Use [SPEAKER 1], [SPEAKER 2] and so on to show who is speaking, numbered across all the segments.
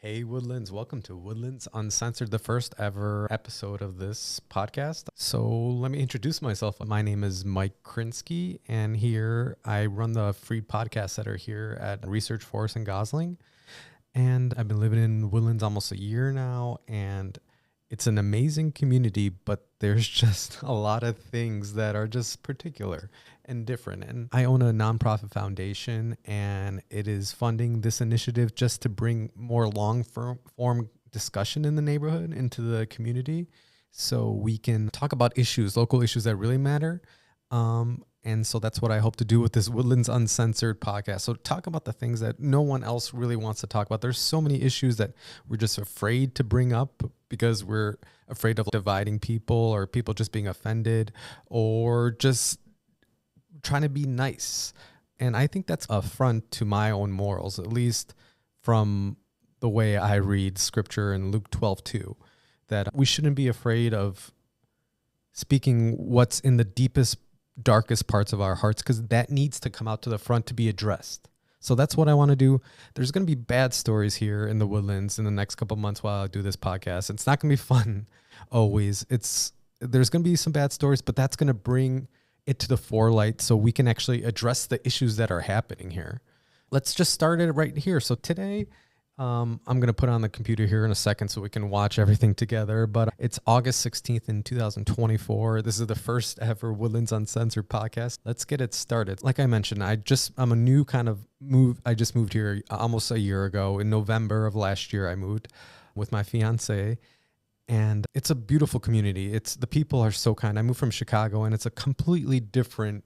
[SPEAKER 1] Hey, Woodlands. Welcome to Woodlands Uncensored, the first ever episode of this podcast. So, let me introduce myself. My name is Mike Krinsky, and here I run the free podcast center here at Research Forest in Gosling. And I've been living in Woodlands almost a year now, and it's an amazing community, but there's just a lot of things that are just particular and different. And I own a nonprofit foundation, and it is funding this initiative just to bring more long form discussion in the neighborhood, into the community, so we can talk about issues, local issues that really matter. And so that's what I hope to do with this Woodlands Uncensored podcast. So talk about the things that no one else really wants to talk about. There's so many issues that we're just afraid to bring up because we're afraid of dividing people, or people just being offended, or just trying to be nice. And I think that's an affront to my own morals, at least from the way I read scripture in Luke 12:2, that we shouldn't be afraid of speaking what's in the deepest, darkest parts of our hearts, because that needs to come out to the front to be addressed. So that's what I want to do. There's going to be bad stories here in the Woodlands in the next couple of months while I do this podcast. It's not going to be fun always. There's going to be some bad stories, but that's going to bring it to the forelight so we can actually address the issues that are happening here. Let's just start it right here. So today, I'm going to put on the computer here in a second so we can watch everything together. But it's August 16th in 2024. This is the first ever Woodlands Uncensored podcast. Let's get it started. Like I mentioned, I'm a new kind of move. I just moved here almost a year ago. In November of last year, I moved with my fiance. And it's a beautiful community. The people are so kind. I moved from Chicago, and it's a completely different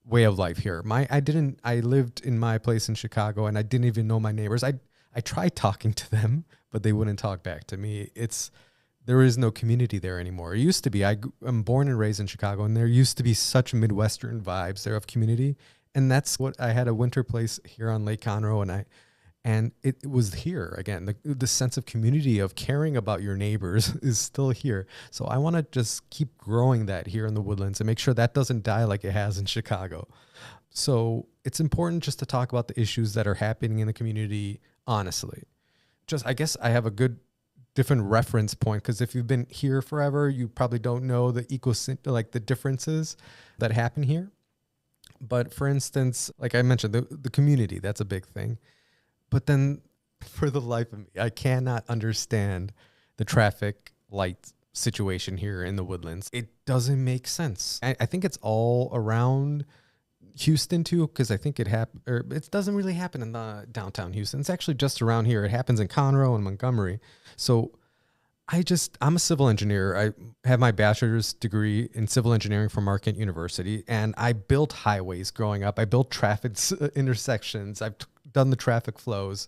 [SPEAKER 1] way of life here. I lived in my place in Chicago, and I didn't even know my neighbors. I tried talking to them, but they wouldn't talk back to me. There is no community there anymore. It used to be. I'm born and raised in Chicago, and there used to be such Midwestern vibes there of community. And that's what I had, a winter place here on Lake Conroe, and it was here again. The sense of community, of caring about your neighbors, is still here. So I want to just keep growing that here in the Woodlands and make sure that doesn't die like it has in Chicago. So it's important just to talk about the issues that are happening in the community honestly. I guess I have a good different reference point, because if you've been here forever, you probably don't know the the differences that happen here. But for instance, like I mentioned, the community, that's a big thing. But then, for the life of me, I cannot understand the traffic light situation here in the Woodlands. It doesn't make sense. I think it's all around Houston too, because I think it doesn't really happen in the downtown Houston. It's actually just around here. It happens in Conroe and Montgomery. So I'm a civil engineer. I have my bachelor's degree in civil engineering from Marquette University, and I built highways growing up. I built traffic intersections. I've done the traffic flows,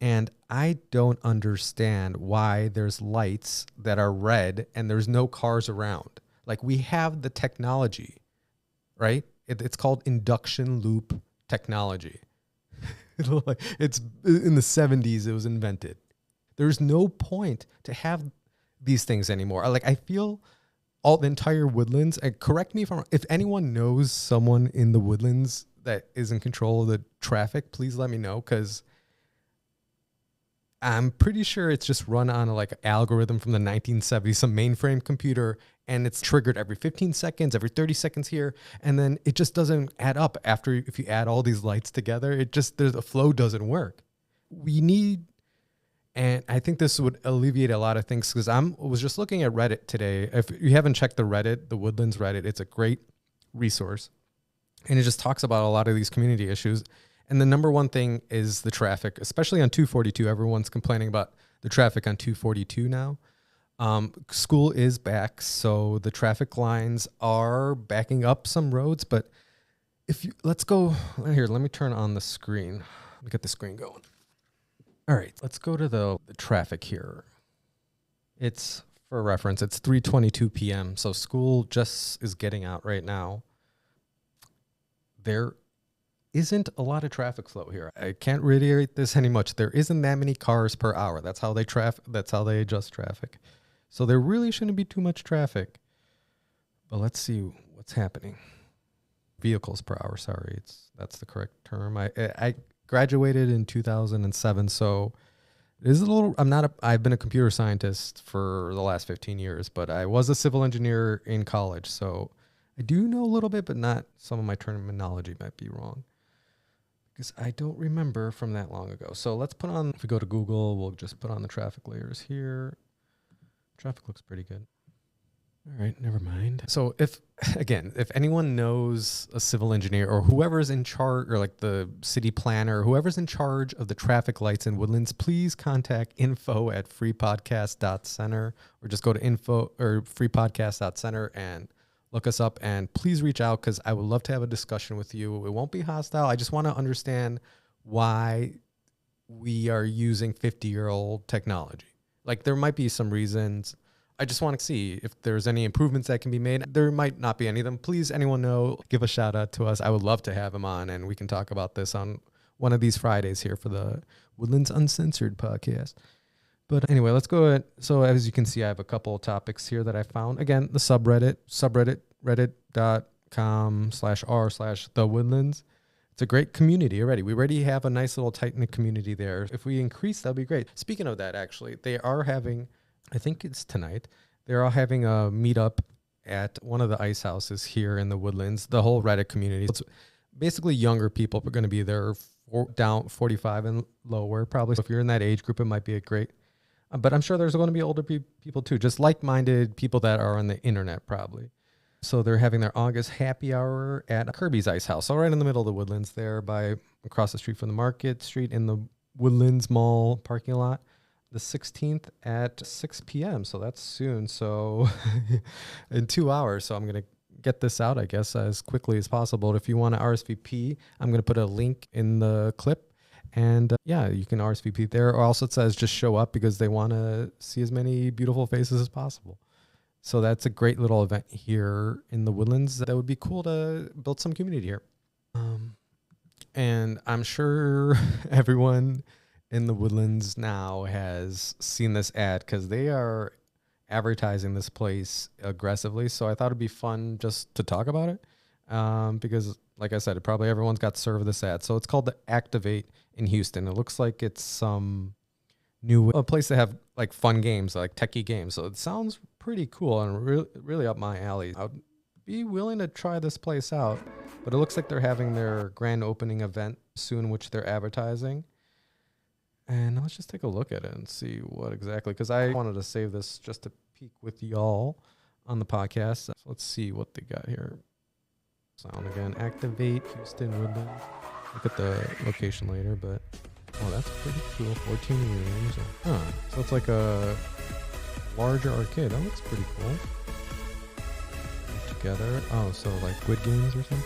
[SPEAKER 1] and I don't understand why there's lights that are red and there's no cars around. Like, we have the technology, right? It's called induction loop technology. It's in the 70s it was invented. There's no point to have these things anymore. I feel the entire Woodlands, and correct me if anyone knows someone in the Woodlands that is in control of the traffic, please let me know, because I'm pretty sure it's just run on an algorithm from the 1970s, some mainframe computer, and it's triggered every 15 seconds, every 30 seconds here, and then it just doesn't add up if you add all these lights together. The flow doesn't work. And I think this would alleviate a lot of things, because I was just looking at Reddit today. If you haven't checked the Woodlands Reddit, it's a great resource. And it just talks about a lot of these community issues. And the number one thing is the traffic, especially on 242. Everyone's complaining about the traffic on 242 now. School is back, so the traffic lines are backing up some roads. But let's go here. Let me turn on the screen. Let me get the screen going. All right, let's go to the traffic here. It's, for reference, it's 3:22 p.m., so school just is getting out right now. There isn't a lot of traffic flow here. I can't reiterate this any much. There isn't that many cars per hour. That's how they adjust traffic. So there really shouldn't be too much traffic. But let's see what's happening. Vehicles per hour, sorry. That's the correct term. graduated in 2007. So it is a little, I've been a computer scientist for the last 15 years, but I was a civil engineer in college. So I do know a little bit, but not some of my terminology might be wrong because I don't remember from that long ago. So let's put on, if we go to Google, we'll just put on the traffic layers here. Traffic looks pretty good. All right, never mind. So if anyone knows a civil engineer or whoever's in charge, or like the city planner, whoever's in charge of the traffic lights in Woodlands, please contact info@freepodcast.center, or just go to info or freepodcast.center and look us up, and please reach out because I would love to have a discussion with you. It won't be hostile. I just want to understand why we are using 50-year-old technology. Like, there might be some reasons. I just want to see if there's any improvements that can be made. There might not be any of them. Please, anyone know, give a shout out to us. I would love to have him on, and we can talk about this on one of these Fridays here for the Woodlands Uncensored podcast. But anyway, let's go ahead. So as you can see, I have a couple of topics here that I found. Again, the subreddit, reddit.com/r/thewoodlands. It's a great community already. We already have a nice little tight-knit community there. If we increase, that'd be great. Speaking of that, actually, they are having, I think it's tonight, they're all having a meetup at one of the ice houses here in the Woodlands, the whole Reddit community. It's basically younger people are going to be there, down 45 and lower, probably. So if you're in that age group, it might be a great, but I'm sure there's going to be older people too, just like-minded people that are on the internet probably. So they're having their August happy hour at Kirby's Ice House, all right in the middle of the Woodlands there, across the street from the Market Street in the Woodlands Mall parking lot, the 16th at 6 p.m. So that's soon. So in 2 hours. So I'm going to get this out, I guess, as quickly as possible. If you want to RSVP, I'm going to put a link in the clip. And yeah, you can RSVP there. Or also it says just show up because they want to see as many beautiful faces as possible. So that's a great little event here in the Woodlands. That would be cool to build some community here. And I'm sure everyone in the Woodlands now has seen this ad because they are advertising this place aggressively. So I thought it'd be fun just to talk about it because, like I said, probably everyone's got served this ad. So it's called the Activate in Houston. It looks like it's some a place to have like fun games, like techie games. So it sounds pretty cool and really up my alley. I'd be willing to try this place out, but it looks like they're having their grand opening event soon, which they're advertising. And let's just take a look at it and see what exactly, because I wanted to save this just to peek with y'all on the podcast. So let's see what they got here. Sound again, Activate Houston Woodland. Look at the location later, but oh, that's pretty cool. 14 rooms. Huh. So it's like a larger arcade. That looks pretty cool. Together. Oh, so like Squid Games or something?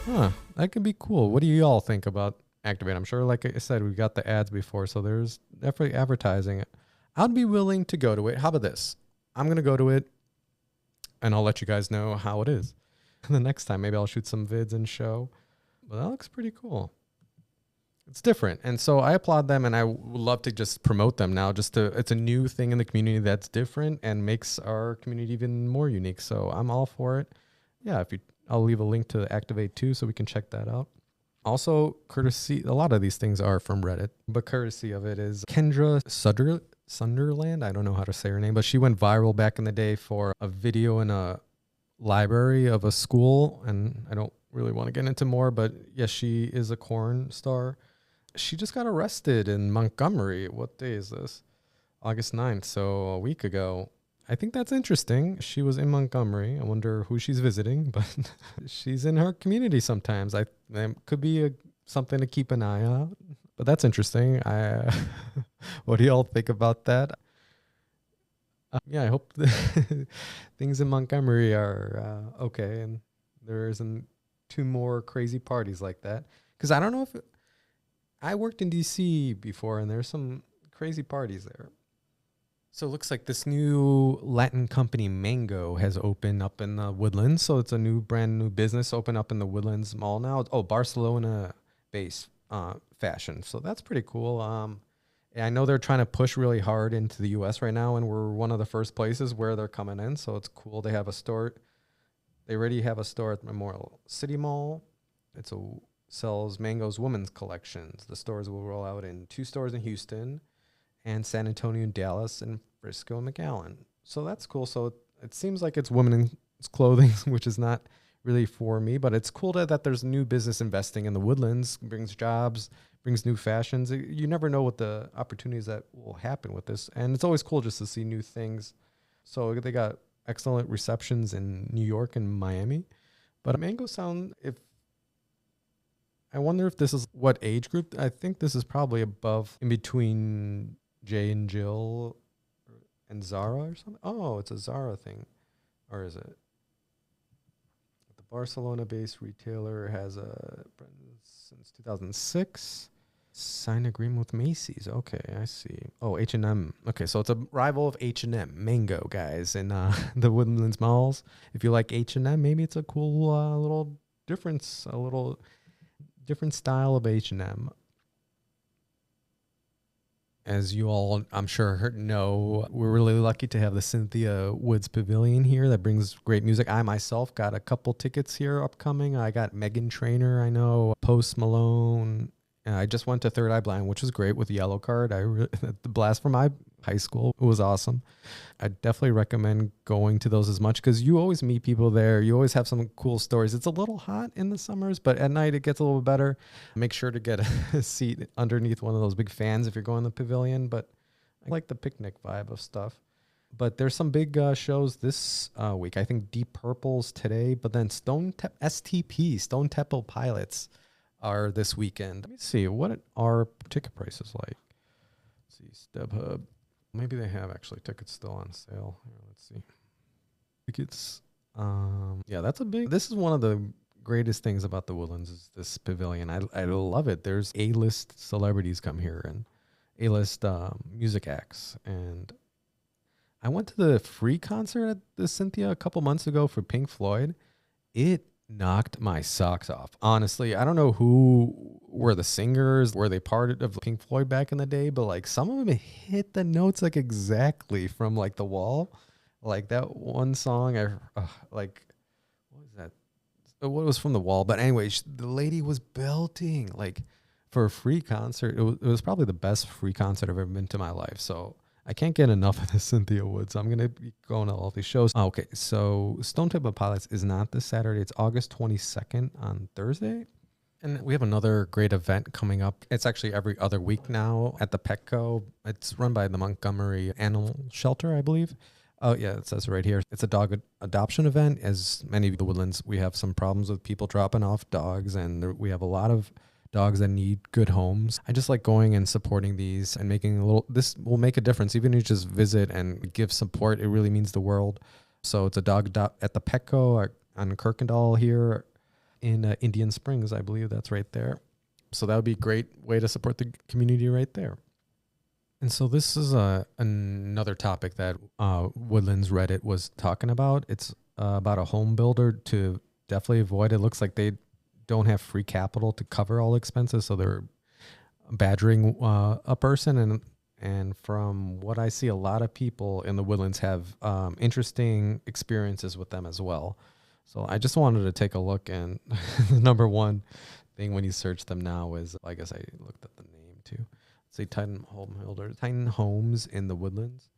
[SPEAKER 1] Huh. That could be cool. What do you all think about Activate? I'm sure, like I said, we got the ads before, so there's definitely advertising it. I'd be willing to go to it. How about this? I'm going to go to it, and I'll let you guys know how it is. And the next time, maybe I'll shoot some vids and show. But that looks pretty cool. It's different. And so I applaud them, and I would love to just promote them now. It's a new thing in the community that's different and makes our community even more unique. So I'm all for it. Yeah, I'll leave a link to Activate too, so we can check that out. Also, courtesy, a lot of these things are from Reddit, but courtesy of it is Kendra Sunderland. I don't know how to say her name, but she went viral back in the day for a video in a library of a school. And I don't really want to get into more, but yes, she is a corn star. She just got arrested in Montgomery. What day is this? August 9th, so a week ago. I think that's interesting. She was in Montgomery. I wonder who she's visiting, but she's in her community sometimes. That could be something to keep an eye out, but that's interesting. What do y'all think about that? Yeah, I hope things in Montgomery are okay, and there isn't two more crazy parties like that. Because I don't know if I worked in DC before, and there's some crazy parties there. So it looks like this new Latin company, Mango, has opened up in the Woodlands. So it's a brand new business open up in the Woodlands Mall now. Oh, Barcelona-based fashion. So that's pretty cool. And I know they're trying to push really hard into the U.S. right now, and we're one of the first places where they're coming in. So it's cool. They have a store. They already have a store at Memorial City Mall. It's a sells Mango's women's collections. The stores will roll out in 2 stores in Houston and San Antonio, Dallas, and Frisco and McAllen. So that's cool. So it seems like it's women's clothing, which is not really for me, but it's cool that there's new business investing in the Woodlands, brings jobs, brings new fashions. You never know what the opportunities that will happen with this. And it's always cool just to see new things. So they got excellent receptions in New York and Miami. But Mango Sound, if I wonder if this is what age group. I think this is probably above, in between Jay and Jill and Zara or something. Oh, it's a Zara thing. Or is it? The Barcelona-based retailer has a since 2006. Signed agreement with Macy's. Okay, I see. Oh, H&M. Okay, so it's a rival of H&M, Mango, guys, in the Woodlands malls. If you like H&M, maybe it's a cool little difference, a little different style of H&M. As you all, I'm sure, know, we're really lucky to have the Cynthia Woods Pavilion here that brings great music. I myself got a couple tickets here upcoming. I got Meghan Trainor, I know, Post Malone. I just went to Third Eye Blind, which was great with the yellow card. The blast from my high school, it was awesome. I definitely recommend going to those as much because you always meet people there. You always have some cool stories. It's a little hot in the summers, but at night it gets a little better. Make sure to get a seat underneath one of those big fans if you're going to the pavilion. But I like the picnic vibe of stuff. But there's some big shows this week. I think Deep Purple's today, but then STP, Stone Temple Pilots, are this weekend. Let me see, what are ticket prices like? Let's see, StubHub. Maybe they have actually tickets still on sale. Here, let's see. Tickets. Yeah, that's a big. This is one of the greatest things about the Woodlands is this pavilion. I love it. There's A-list celebrities come here and A-list music acts. And I went to the free concert at the Cynthia a couple months ago for Pink Floyd. It knocked my socks off. Honestly, I don't know who were the singers, were they part of Pink Floyd back in the day, but like some of them hit the notes like exactly from like The Wall. Like that one song, like, what was that? What was from The Wall? But anyway, the lady was belting like for a free concert. It was probably the best free concert I've ever been to in my life. So I can't get enough of the Cynthia Woods. I'm going to be going to all these shows. Okay, so Stone Temple Pilots is not this Saturday. It's August 22nd on Thursday. And we have another great event coming up. It's actually every other week now at the Petco. It's run by the Montgomery Animal Shelter, I believe. Oh, yeah, it says right here. It's a dog adoption event. As many of the Woodlands, we have some problems with people dropping off dogs, and we have a lot of dogs that need good homes. I just like going and supporting these and making this will make a difference. Even if you just visit and give support, it really means the world. So it's a dog at the Petco on Kirkendall here in Indian Springs, I believe that's right there. So that would be a great way to support the community right there. And so this is another topic that Woodlands Reddit was talking about. It's about a home builder to definitely avoid. It looks like they don't have free capital to cover all expenses, so they're badgering a person. And from what I see, a lot of people in the Woodlands have interesting experiences with them as well. So I just wanted to take a look, and the number one thing when you search them now is, I guess I looked at the name too. Say Titan Homes in the Woodlands.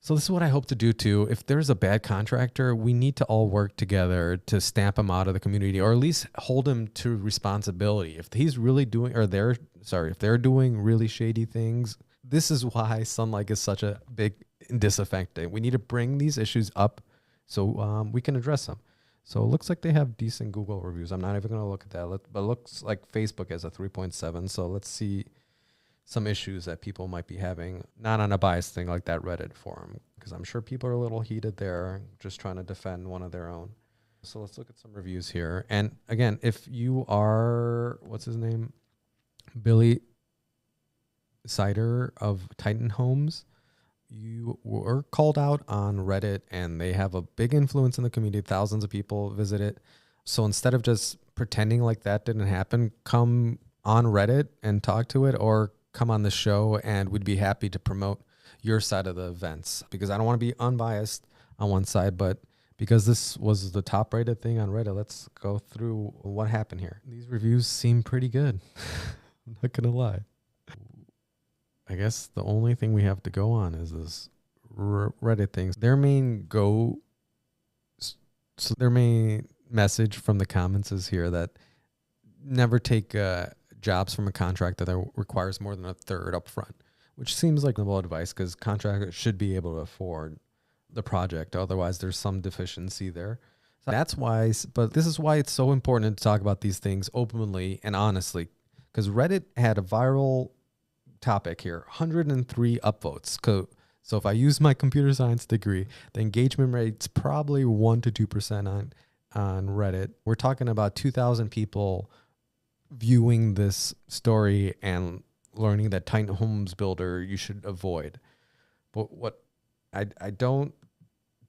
[SPEAKER 1] So this is what I hope to do too. If there's a bad contractor, we need to all work together to stamp him out of the community, or at least hold him to responsibility. If he's really doing, if they're doing really shady things, this is why Sunlight is such a big disinfectant. We need to bring these issues up so we can address them. So it looks like they have decent Google reviews. I'm not even going to look at that, but it looks like Facebook has a 3.7. So let's see some issues that people might be having, not on a biased thing like that Reddit forum, because I'm sure people are a little heated there, just trying to defend one of their own. So let's look at some reviews here. And again, if you are, what's his name? Billy Sider of Titan Homes, you were called out on Reddit, and they have a big influence in the community. Thousands of people visit it. So instead of just pretending like that didn't happen, come on Reddit and talk to it, or come on the show, and we'd be happy to promote your side of the events, because I don't want to be unbiased on one side, but because this was the top rated thing on Reddit, let's go through what happened here. These reviews seem pretty good. I'm not going to lie. I guess the only thing we have to go on is this Reddit thing. Their main message from the comments is here that never take jobs from a contractor that requires more than a third up front, which seems like noble advice because contractors should be able to afford the project. Otherwise, there's some deficiency there. So that's why, but this is why it's so important to talk about these things openly and honestly, because Reddit had a viral topic here, 103 upvotes. So if I use my computer science degree, the engagement rate's probably 1 to 2% on Reddit. We're talking about 2,000 people viewing this story and learning that tiny homes builder you should avoid. But what I don't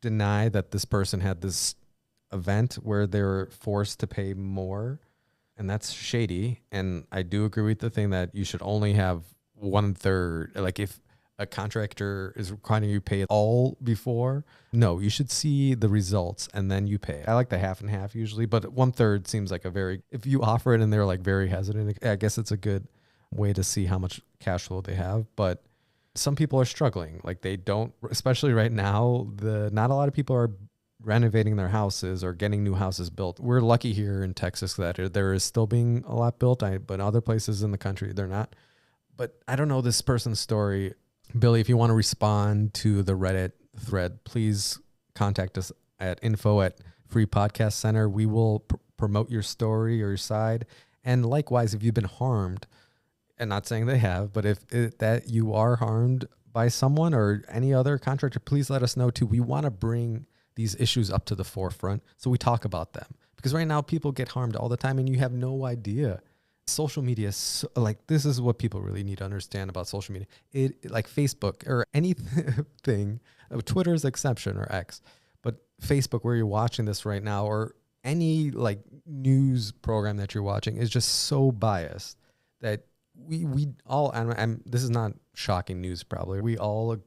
[SPEAKER 1] deny that this person had this event where they're forced to pay more, and that's shady. And I do agree with the thing that you should only have 1/3. Like if a contractor is requiring you pay all before, no, you should see the results and then you pay. I like the half and half usually, but 1/3 seems like if you offer it and they're like very hesitant, I guess it's a good way to see how much cash flow they have. But some people are struggling. Like they don't, especially right now, not a lot of people are renovating their houses or getting new houses built. We're lucky here in Texas that there is still being a lot built, but other places in the country, they're not. But I don't know this person's story. Billy, if you want to respond to the Reddit thread, please contact us at info@Free Podcast Center. We will promote your story or your side. And likewise, if you've been harmed, and not saying they have, but if that you are harmed by someone or any other contractor, please let us know too. We want to bring these issues up to the forefront so we talk about them. Because right now people get harmed all the time and you have no idea. Social media is this is what people really need to understand about social media. It like Facebook or anything, Twitter's exception or X, but Facebook where you're watching this right now or any like news program that you're watching is just so biased that we all, and this is not shocking news probably, we all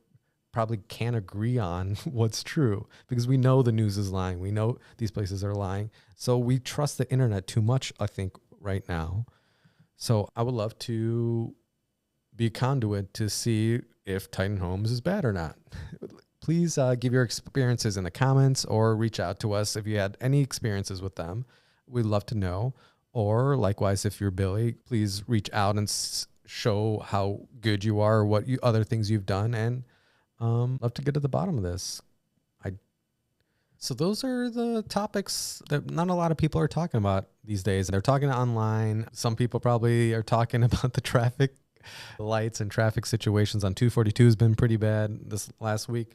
[SPEAKER 1] probably can't agree on what's true because we know the news is lying. We know these places are lying. So we trust the internet too much, I think, right now. So I would love to be a conduit to see if Titan Homes is bad or not. Please give your experiences in the comments or reach out to us if you had any experiences with them. We'd love to know. Or likewise, if you're Billy, please reach out and show how good you are or what other things you've done. And love to get to the bottom of this. So those are the topics that not a lot of people are talking about these days. They're talking online. Some people probably are talking about the traffic lights and traffic situations on 242 has been pretty bad this last week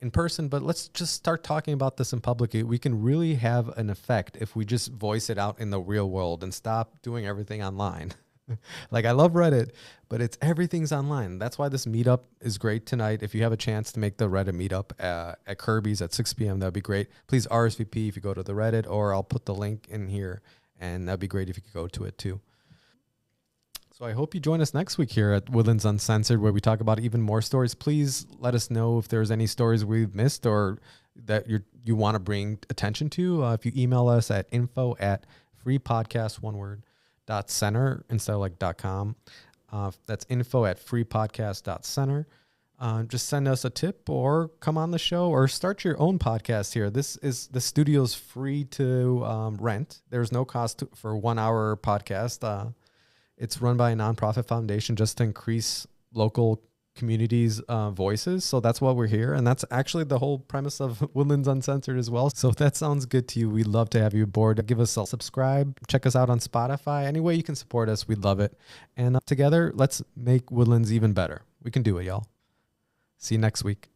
[SPEAKER 1] in person. But let's just start talking about this in public. We can really have an effect if we just voice it out in the real world and stop doing everything online. Like I love Reddit, but everything's online. That's why this meetup is great tonight. If you have a chance to make the Reddit meetup at Kirby's at 6 p.m., that'd be great. Please RSVP if you go to the Reddit, or I'll put the link in here, and that'd be great if you could go to it too. So I hope you join us next week here at Woodlands Uncensored, where we talk about even more stories. Please let us know if there's any stories we've missed or that you want to bring attention to. If you email us at info@freepodcast, one word, .center instead of like .com. That's info@freepodcast.center. Just send us a tip or come on the show or start your own podcast here. The studio's free to rent. There's no cost for 1 hour podcast. It's run by a nonprofit foundation just to increase local communities' voices. So that's why we're here. And that's actually the whole premise of Woodlands Uncensored as well. So if that sounds good to you, we'd love to have you aboard. Give us a subscribe. Check us out on Spotify. Any way you can support us, we'd love it. And together, let's make Woodlands even better. We can do it, y'all. See you next week.